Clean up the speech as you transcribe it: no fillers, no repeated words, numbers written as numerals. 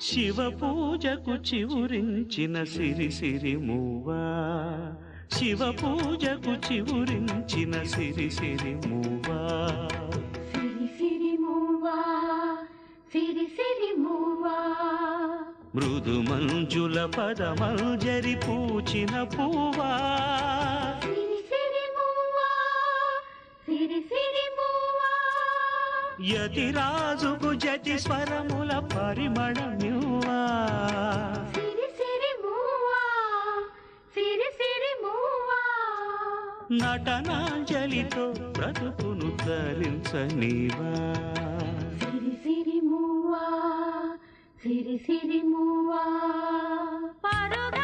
శివ పూజకు చివురించిన సిరి సిరి మూవా, శివ పూజకు చివురించిన సిరి సిరి మూవా, సిరి సిరి మూవా, సిరి సిరి మూవా, మృదు మంజుల పదమంజరి పూచిన పూవా, సిరి సిరి మూవా, సిరి సిరి మూవా, యతిరాజుకు జతి స్వరముల పరిమళమ్యువా, సిరి సిరి మూవా, సిరి సిరి మూవా, నటనాంజలితో బ్రతుకును ధరించనివా, సిరి సిరి మూవా, సిరి సిరి మూవా, పరుగా